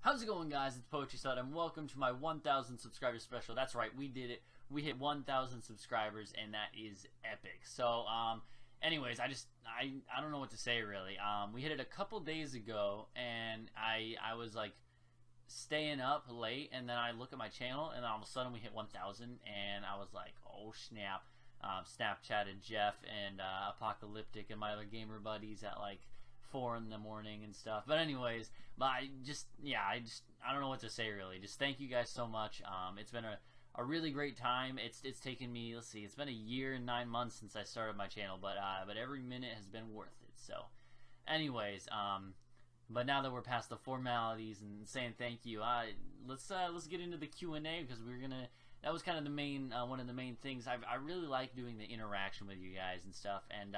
How's it going, guys? It's PoetryStud, and welcome to my 1,000 subscriber special. That's right, we did it. We hit 1,000 subscribers, and that is epic. So, anyways, I don't know what to say, really. We hit it a couple days ago, and I was, like, staying up late, and then I look at my channel, and all of a sudden we hit 1,000, and I was like, oh, snap. Snapchatted Jeff and Apocalyptic and my other gamer buddies at, like, 4 in the morning and stuff. But anyways, I don't know what to say, really. Just thank you guys so much. It's been a really great time. It's taken me, let's see, it's been a year and 9 months since I started my channel, but every minute has been worth it. So anyways, but now that we're past the formalities and saying thank you, let's get into the Q&A, because that was kind of the main one of the main things. I really like doing the interaction with you guys and stuff. And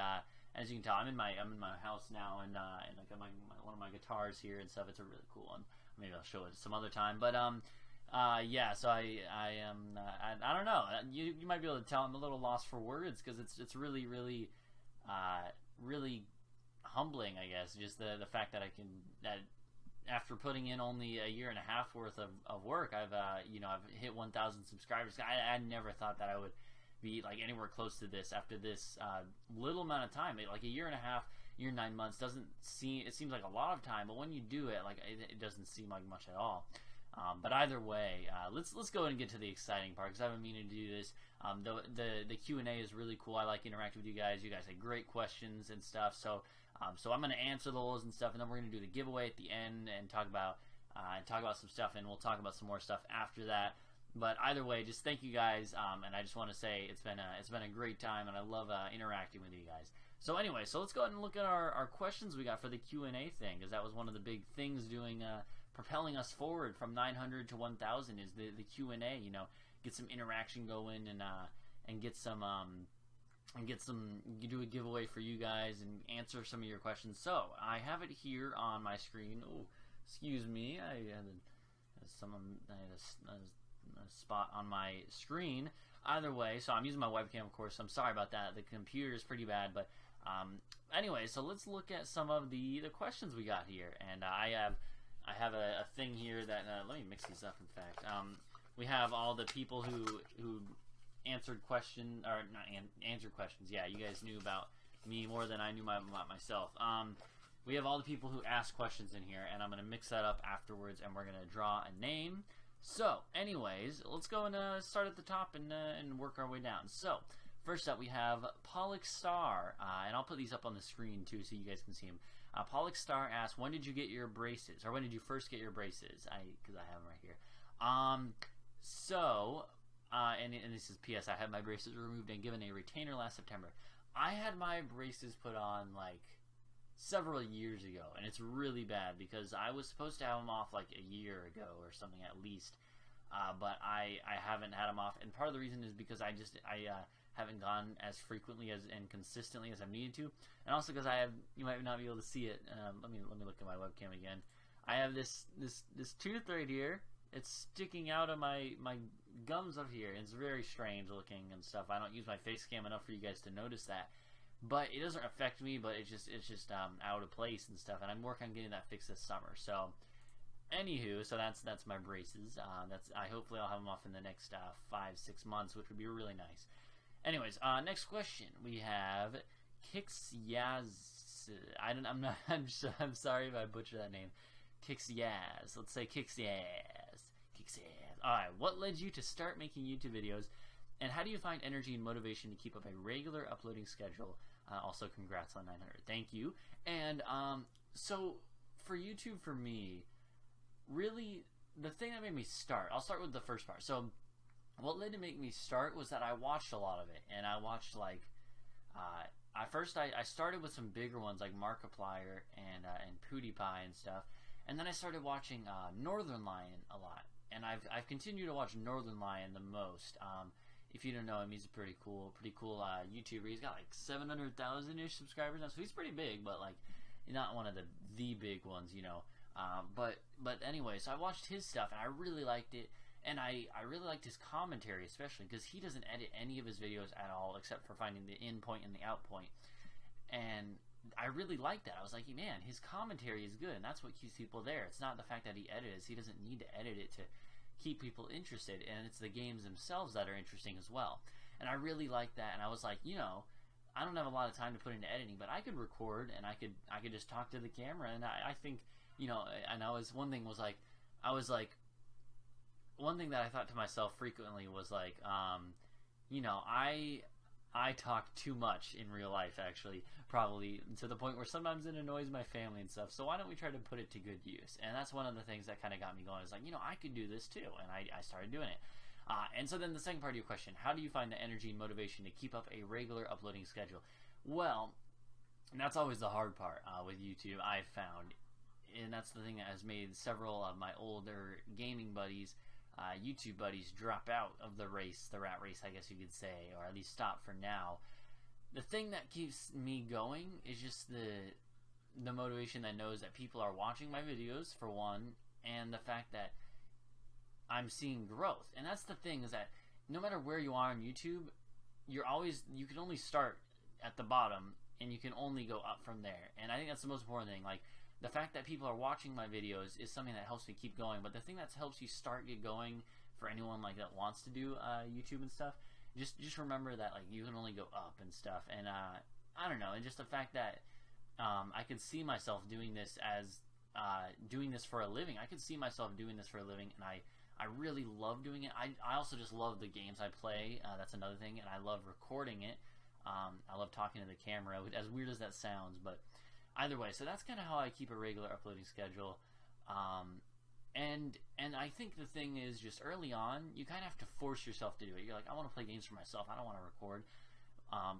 as you can tell, I'm in my house now, and like one of my guitars here and stuff. It's a really cool one. Maybe I'll show it some other time. But yeah. So I don't know. You might be able to tell I'm a little lost for words, because it's really humbling, I guess. Just the fact that that after putting in only a year and a half worth of work, I've hit 1,000 subscribers. I never thought that I would be like anywhere close to this after this little amount of time. Like a year and a half, year and 9 months it seems like a lot of time, but when you do it, like it doesn't seem like much at all. But either way, let's go ahead and get to the exciting part, because I've been meaning to do this. The Q&A is really cool. I like interacting with you guys. You guys had great questions and stuff. So I'm going to answer those and stuff, and then we're going to do the giveaway at the end and talk about some stuff, and we'll talk about some more stuff after that. But either way, just thank you guys, and I just want to say it's been a great time, and I love interacting with you guys. So anyway, so let's go ahead and look at our questions we got for the Q&A thing, because that was one of the big things doing propelling us forward from 900 to 1,000 is the Q&A. You know, get some interaction going, and get some do a giveaway for you guys and answer some of your questions. So I have it here on my screen. Oh, excuse me, I had a spot on my screen. Either way, so I'm using my webcam, of course. So I'm sorry about that. The computer is pretty bad, but anyway, so let's look at some of the questions we got here. And I have a thing here that let me mix these up. In fact, we have all the people who answered questions, or not answered questions. Yeah, you guys knew about me more than I knew about myself. We have all the people who asked questions in here, and I'm going to mix that up afterwards, and we're going to draw a name. So, anyways, let's go and start at the top and work our way down. So, first up, we have Pollock Star, and I'll put these up on the screen too, so you guys can see them. Pollock Star asks, when did you get your braces, or when did you first get your braces? Because I have them right here. And this is P.S. I had my braces removed and given a retainer last September. I had my braces put on like several years ago, and it's really bad because I was supposed to have them off like a year ago or something at least, but I haven't had them off, and part of the reason is because I haven't gone as frequently and consistently as I've needed to, and also because you might not be able to see it. Let me look at my webcam again. I have this tooth right here. It's sticking out of my gums up here, and it's very strange looking and stuff. I don't use my face cam enough for you guys to notice that. But it doesn't affect me, but it's just out of place and stuff, and I'm working on getting that fixed this summer. So, anywho, so that's my braces. Hopefully I'll have them off in the next 5-6 months, which would be really nice. Anyways, next question we have Kixyaz. I'm sorry if I butchered that name. Kixyaz. Let's say Kixyaz. All right. What led you to start making YouTube videos? And how do you find energy and motivation to keep up a regular uploading schedule? Also, congrats on 900. Thank you. And so for YouTube, for me, really, the thing that made me start, I'll start with the first part. So what led to make me start was that I watched a lot of it. And I watched, like, I started with some bigger ones like Markiplier and PewDiePie and stuff. And then I started watching Northern Lion a lot. And I've continued to watch Northern Lion the most. If you don't know him, he's a pretty cool YouTuber. He's got like 700,000-ish subscribers now, so he's pretty big, but like not one of the big ones, you know. But anyway, so I watched his stuff, and I really liked it, and I really liked his commentary, especially because he doesn't edit any of his videos at all, except for finding the in point and the out point. And I really like that. I was like, man, his commentary is good, and that's what keeps people there. It's not the fact that he edits. He doesn't need to edit it to keep people interested, and it's the games themselves that are interesting as well. And I really like that, and I was like, I don't have a lot of time to put into editing, but I could record, and I could just talk to the camera, and I think, and one thing that I thought to myself frequently was like, I talk too much in real life, actually, probably to the point where sometimes it annoys my family and stuff. So why don't we try to put it to good use? And that's one of the things that kind of got me going. Is like, I could do this too, and I started doing it. And so then the second part of your question: how do you find the energy and motivation to keep up a regular uploading schedule? Well, that's always the hard part with YouTube, I've found, and that's the thing that has made several of my older gaming buddies. YouTube buddies drop out of the rat race, I guess you could say, or at least stop for now. The thing that keeps me going is just the motivation that knows that people are watching my videos, for one, and the fact that I'm seeing growth. And that's the thing, is that no matter where you are on YouTube, you can only start at the bottom, and you can only go up from there. And I think that's the most important thing. Like, the fact that people are watching my videos is something that helps me keep get but the thing that helps you get going, for anyone like that wants to do YouTube and stuff, just remember that, like, you can only go up and stuff. And I don't know, and just the fact that I could see myself doing this as doing this for a living. I could see myself doing this for a living, and I really love doing it. I also just love the games I play. That's another thing, and I love recording it. I love talking to the camera, as weird as that sounds, but either way, so that's kind of how I keep a regular uploading schedule. And I think the thing is, just early on, you kind of have to force yourself to do it. You're like, I want to play games for myself. I don't want to record.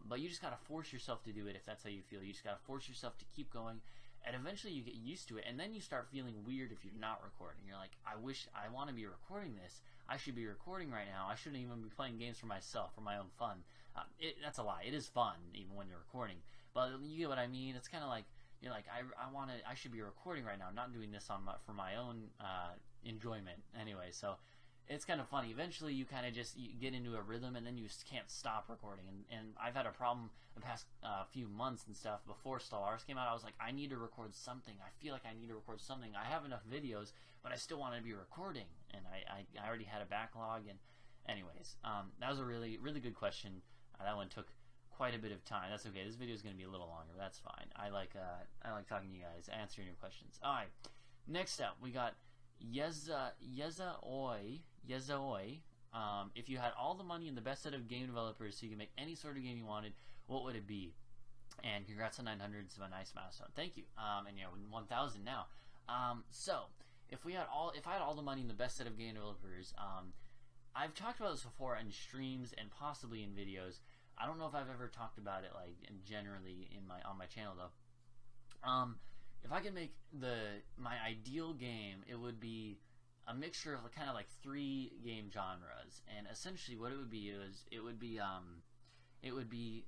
But you just got to force yourself to do it if that's how you feel. You just got to force yourself to keep going. And eventually you get used to it. And then you start feeling weird if you're not recording. You're like, I want to be recording this. I should be recording right now. I shouldn't even be playing games for myself, for my own fun. That's a lie. It is fun, even when you're recording. But you get what I mean? It's kind of like, you're like, I should be recording right now, not doing this for my own enjoyment. Anyway, so it's kind of funny. Eventually, you kind of you get into a rhythm, and then you just can't stop recording. And I've had a problem the past few months and stuff. Before Stellaris came out, I was like, I need to record something. I feel like I need to record something. I have enough videos, but I still want to be recording. And I already had a backlog. And anyways, that was a really, really good question. That one took quite a bit of time. That's okay. This video is going to be a little longer. That's fine. I like talking to you guys, answering your questions. All right. Next up, we got Yessuh. If you had all the money and the best set of game developers so you can make any sort of game you wanted, what would it be? And congrats on 900. It's a nice milestone. Thank you. And 1,000 now. So if I had all the money and the best set of game developers, I've talked about this before in streams and possibly in videos. I don't know if I've ever talked about it generally on my channel though. If I could make my ideal game, it would be a mixture of kind of like 3 game genres, and essentially what it would be is it would be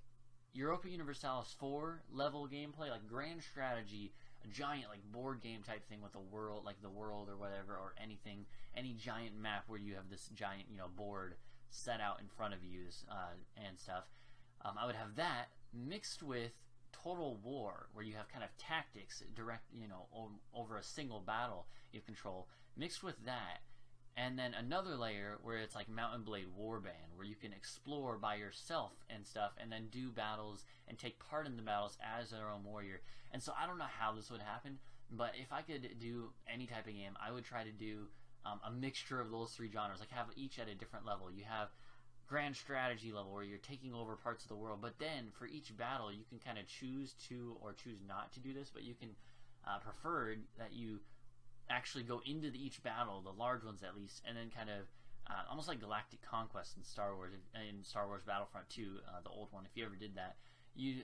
Europa Universalis 4 level gameplay, like grand strategy, a giant like board game type thing with a world, like the world or whatever, or anything, any giant map where you have this giant board set out in front of you and stuff. I would have that mixed with Total War, where you have kind of tactics direct, over a single battle you control, mixed with that, and then another layer where it's like Mount and Blade Warband, where you can explore by yourself and stuff, and then do battles and take part in the battles as their own warrior. And so I don't know how this would happen, but if I could do any type of game, I would try to do a mixture of those 3 genres, like have each at a different level. You have grand strategy level where you're taking over parts of the world, but then for each battle you can kind of choose to or choose not to do this, but you can prefer that you actually go into each battle, the large ones at least, and then kind of almost like Galactic Conquest in Star Wars Battlefront 2, the old one, if you ever did that. You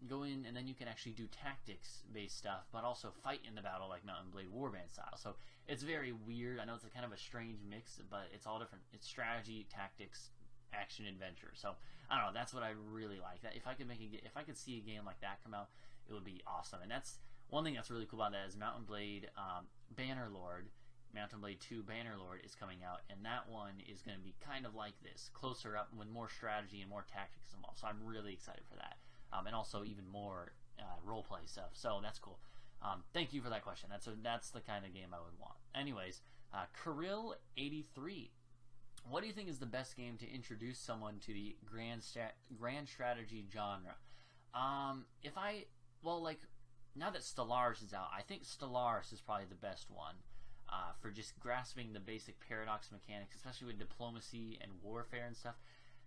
go in and then you can actually do tactics based stuff, but also fight in the battle like Mount and Blade Warband style. So it's very weird. I know it's kind of a strange mix, but it's all different. It's strategy, tactics, action, adventure. So I don't know, that's what I really like. That if I could see a game like that come out, it would be awesome. And that's one thing that's really cool about that is Mount and Blade Bannerlord, Mount and Blade 2 Bannerlord is coming out, and that one is going to be kind of like this, closer up with more strategy and more tactics involved. So I'm really excited for that. And also even more role play stuff. So that's cool. Thank you for that question. That's the kind of game I would want. Anyways, Kirill83. What do you think is the best game to introduce someone to the grand strategy genre? Now that Stellaris is out, I think Stellaris is probably the best one for just grasping the basic paradox mechanics, especially with diplomacy and warfare and stuff.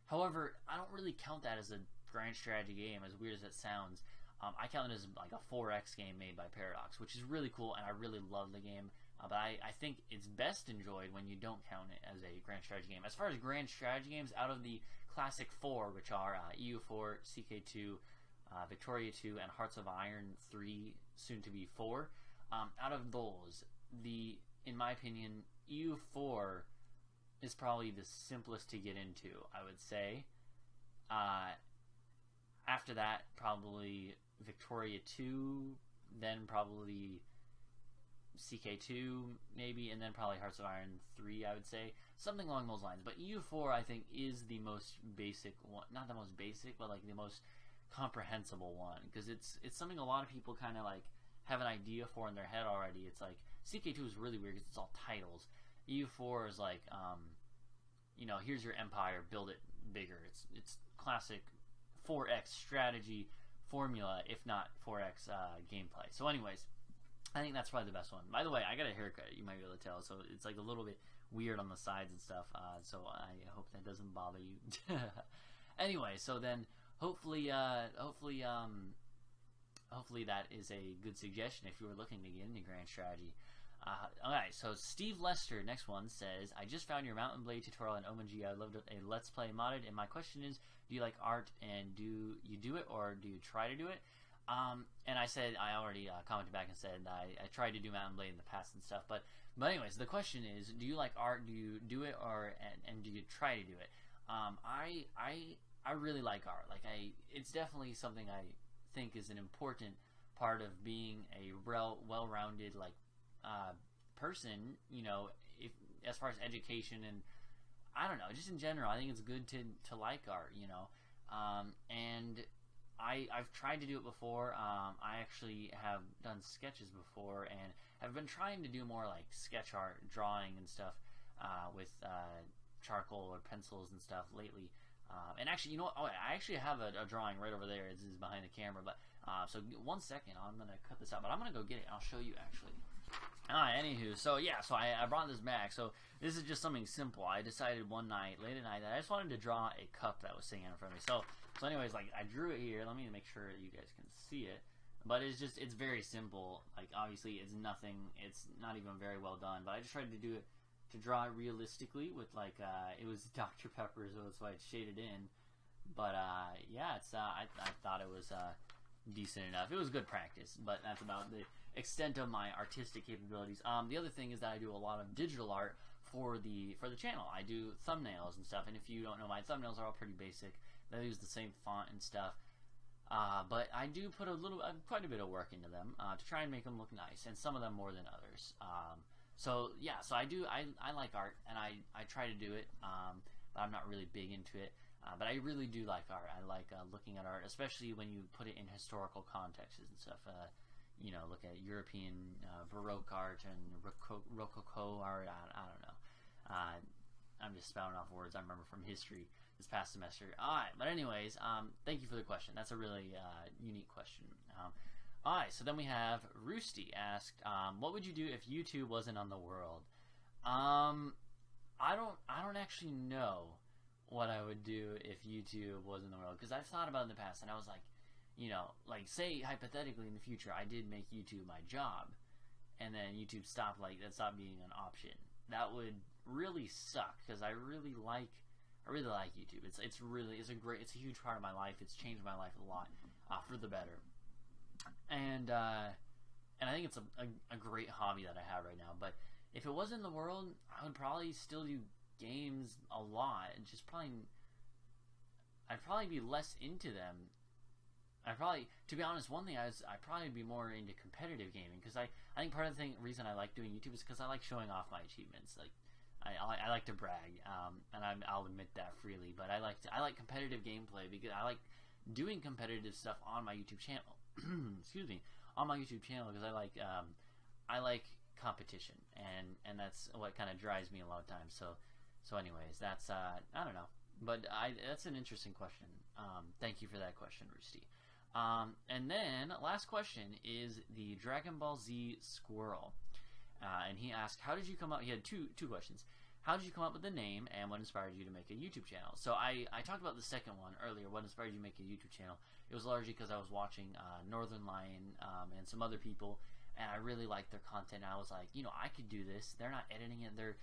However, I don't really count that as a grand strategy game, as weird as it sounds. I count it as like a 4X game made by Paradox, which is really cool, and I really love the game. But I think it's best enjoyed when you don't count it as a grand strategy game. As far as grand strategy games, out of the classic 4, which are EU4, CK2, Victoria 2, and Hearts of Iron 3, soon to be 4, out of those, in my opinion, EU4 is probably the simplest to get into, I would say. After that, probably Victoria 2, then probably CK2 maybe, and then probably Hearts of Iron 3, I would say. Something along those lines. But EU4, I think, is the most basic one. Not the most basic, but like the most comprehensible one. Because it's something a lot of people kind of like have an idea for in their head already. It's like, CK2 is really weird because it's all titles. EU4 is like, here's your empire, build it bigger. It's classic 4X strategy formula, if not 4X gameplay. So anyways, I think that's probably the best one. By the way, I got a haircut, you might be able to tell, so it's like a little bit weird on the sides and stuff, so I hope that doesn't bother you. Anyway, so then hopefully that is a good suggestion if you were looking to get into grand strategy. Alright, so Steve Lester, next one, says, I just found your Mountain Blade tutorial in OpenG. I loved it, a Let's Play modded, and my question is, do you like art, and do you do it, or do you try to do it? And I said, I already commented back and said I tried to do Mountain Blade in the past and stuff, but anyways, the question is, do you like art, do you do it, and do you try to do it? I really like art. Like, it's definitely something I think is an important part of being a well-rounded, like, person, if as far as education and I don't know, just in general, I think it's good to like art, and I've tried to do it before. I actually have done sketches before, and I've been trying to do more like sketch art, drawing and stuff with charcoal or pencils and stuff lately. And actually, you know what? Oh, I actually have a drawing right over there. This is behind the camera, but so 1 second, I'm gonna cut this out, but I'm gonna go get it. I'll show you actually. Anywho, so yeah, so I brought this back. So this is just something simple. I decided one night, late at night, that I just wanted to draw a cup that was sitting in front of me. So anyways, like, I drew it here. Let me make sure you guys can see it. But it's very simple. Like, obviously, it's nothing. It's not even very well done. But I just tried to do it, to draw it realistically with, like, it was Dr. Pepper, so that's why it's shaded in. But, yeah, it's, I thought it was, decent enough. It was good practice, but that's about the extent of my artistic capabilities. The other thing is that I do a lot of digital art for the channel. I do thumbnails and stuff, and if you don't know, my thumbnails are all pretty basic. They use the same font and stuff, but I do put quite a bit of work into them to try and make them look nice, and some of them more than others. So yeah, so I like art, and I try to do it, but I'm not really big into it. But I really do like art. I like looking at art, especially when you put it in historical contexts and stuff. Look at European Baroque art and Rococo art. I don't know. I'm just spouting off words I remember from history this past semester. Alright, but anyways, thank you for the question. That's a really unique question. Alright, so then we have Roosty asked, what would you do if YouTube wasn't on the world? I don't actually know what I would do if YouTube wasn't in the world, because I've thought about it in the past, and I was like, like, say hypothetically in the future I did make YouTube my job, and then YouTube stopped being an option. That would really suck, because I really like YouTube. It's a huge part of my life. It's changed my life a lot for the better, and I think it's a great hobby that I have right now. But if it wasn't in the world, I would probably still do games a lot, and I'd probably be less into them. To be honest, one thing I'd probably be more into competitive gaming, because I think part of the reason I like doing YouTube is because I like showing off my achievements. Like, I like to brag, and I'll admit that freely. But I like competitive gameplay, because I like doing competitive stuff on my YouTube channel. excuse me, on my YouTube channel because I like competition, and that's what kind of drives me a lot of times. So anyways, that's I don't know, but that's an interesting question. Thank you for that question, Roosty. And then last question is the Dragon Ball Z Squirrel, and he asked, how did you come up? He had two questions. How did you come up with the name, and what inspired you to make a YouTube channel? So I talked about the second one earlier. What inspired you to make a YouTube channel? It was largely because I was watching Northern Lion and some other people, and I really liked their content. I was like, you know, I could do this. They're not editing it. They're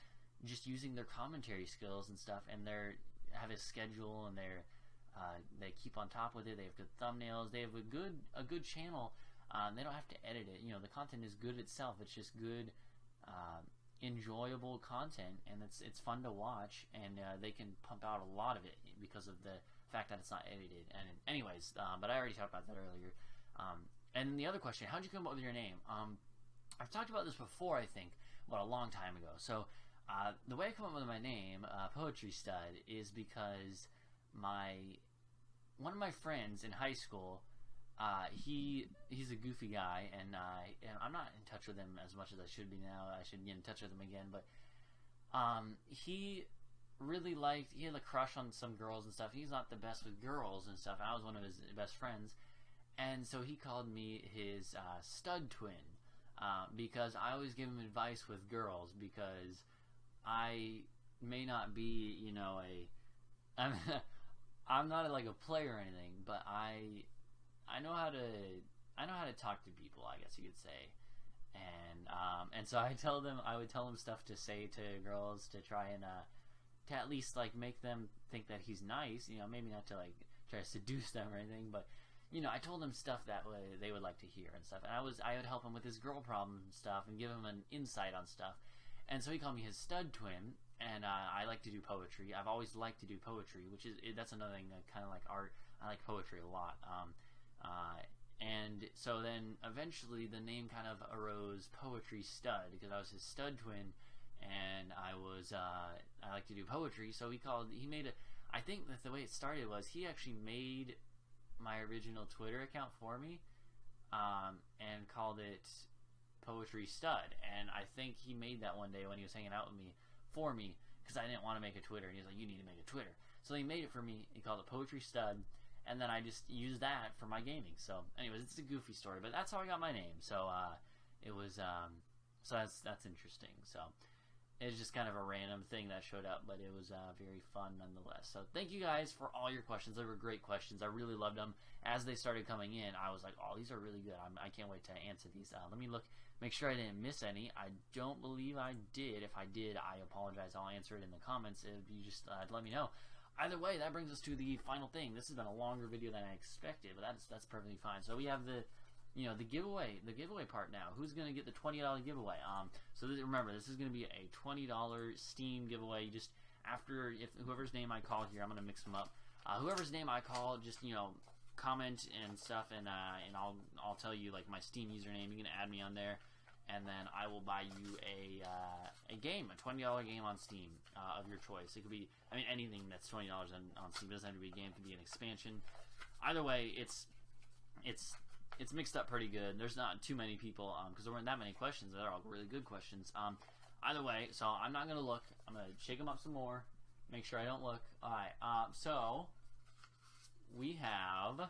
just using their commentary skills and stuff, and they have a schedule, and they keep on top with it. They have good thumbnails. They have a good channel. They don't have to edit it. You know, the content is good itself. It's just good, enjoyable content, and it's fun to watch, and they can pump out a lot of it because of the fact that it's not edited. And anyways, but I already talked about that earlier. And the other question, how'd you come up with your name? I've talked about this before, I think, a long time ago. So the way I come up with my name, PoetryStud, is because one of my friends in high school, he's a goofy guy, and I'm not in touch with him as much as I should be now. I should get in touch with him again, but he really he had a crush on some girls and stuff. He's not the best with girls and stuff. I was one of his best friends, and so he called me his stud twin, because I always give him advice with girls, because I may not be, you know, I'm not like a player or anything, but I know how to talk to people, I guess you could say, and so I would tell them stuff to say to girls to try and to at least like make them think that he's nice, you know, maybe not to like try to seduce them or anything, but you know, I told them stuff that they would like to hear and stuff, and I would help him with his girl problems and stuff, and give him an insight on stuff, and so he called me his stud twin. And I like to do poetry. I've always liked to do poetry, that's another thing, kind of like art. I like poetry a lot. And so then eventually the name kind of arose PoetryStud, because I was his stud twin, and I like to do poetry. So I think that the way it started was he actually made my original Twitter account for me, and called it PoetryStud. And I think he made that one day when he was hanging out with me, for me, because I didn't want to make a Twitter, and he was like, you need to make a Twitter. So he made it for me. He called it PoetryStud, and then I just used that for my gaming. So anyways, it's a goofy story, but that's how I got my name. So it was so that's interesting. So it's just kind of a random thing that showed up, but it was very fun nonetheless. So thank you guys for all your questions. They were great questions. I really loved them. As they started coming in, I was like, oh, these are really good. I can't wait to answer these. Let me look, make sure I didn't miss any. I don't believe I did. If I did, I apologize. I'll answer it in the comments if you just let me know. Either way, that brings us to the final thing. This has been a longer video than I expected, but that's perfectly fine. So we have the giveaway part now. Who's gonna get the $20 giveaway? Remember, this is gonna be a $20 Steam giveaway. Just after, if whoever's name I call here, I'm gonna mix them up. Whoever's name I call, just comment and stuff, and I'll tell you like my Steam username. You can add me on there, and then I will buy you a game, a $20 game on Steam of your choice. It could be, anything that's $20 on Steam. It doesn't have to be a game. It could be an expansion. Either way, it's mixed up pretty good. There's not too many people, because there weren't that many questions. They're all really good questions. Either way, so I'm not gonna look. I'm gonna shake them up some more, make sure I don't look. All right. So we have.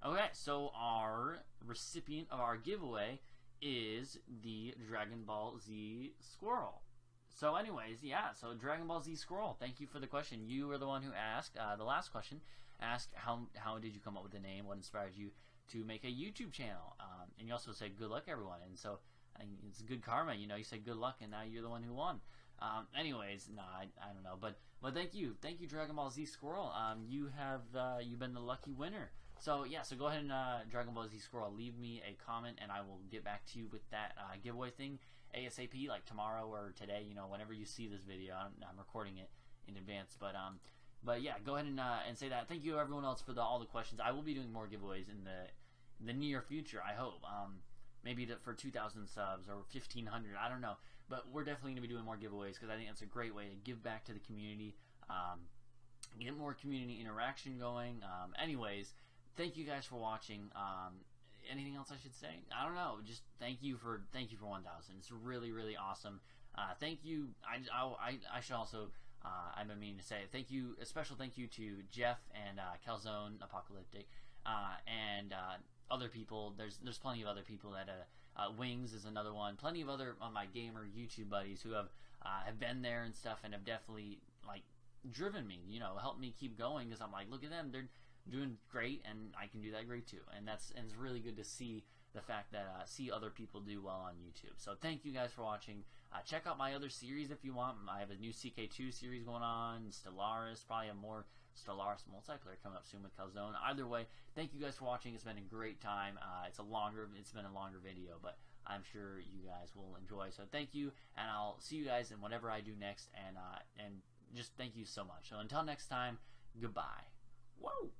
Okay, so our recipient of our giveaway is the Dragon Ball Z Squirrel. So anyways, yeah, so Dragon Ball Z Squirrel, thank you for the question. You were the one who asked, the last question, asked how did you come up with the name, what inspired you to make a YouTube channel, and you also said good luck everyone, and so I think it's good karma, you said good luck, and now you're the one who won. Anyways, no, I don't know, but thank you Dragon Ball Z Squirrel. You've been the lucky winner. So yeah, so go ahead and Dragon Ball Z Squirrel, leave me a comment, and I will get back to you with that giveaway thing ASAP, like tomorrow or today. Whenever you see this video, I'm recording it in advance, but yeah, go ahead and say that. Thank you everyone else for all the questions. I will be doing more giveaways in the near future, I hope. Maybe for 2,000 subs or 1,500, I don't know. But we're definitely going to be doing more giveaways, because I think that's a great way to give back to the community, get more community interaction going. Anyways, thank you guys for watching. Anything else I should say? I don't know. Just thank you for 1,000. It's really, really awesome. Thank you. I should also. I've been meaning to say thank you. A special thank you to Jeff and Calzone Apocalyptic and other people. There's plenty of other people that Wings is another one. Plenty of other my gamer YouTube buddies who have been there and stuff and have definitely like driven me. You know, helped me keep going because I'm like, look at them. They're doing great, and I can do that great too. And it's really good to see the fact that see other people do well on YouTube. So thank you guys for watching. Check out my other series if you want. I have a new CK2 series going on, Stellaris, probably a more Stellaris multiplayer coming up soon with Calzone. Either way, thank you guys for watching. It's been a great time. It's been a longer video, but I'm sure you guys will enjoy. So thank you, and I'll see you guys in whatever I do next. And just thank you so much. So until next time, goodbye. Whoa.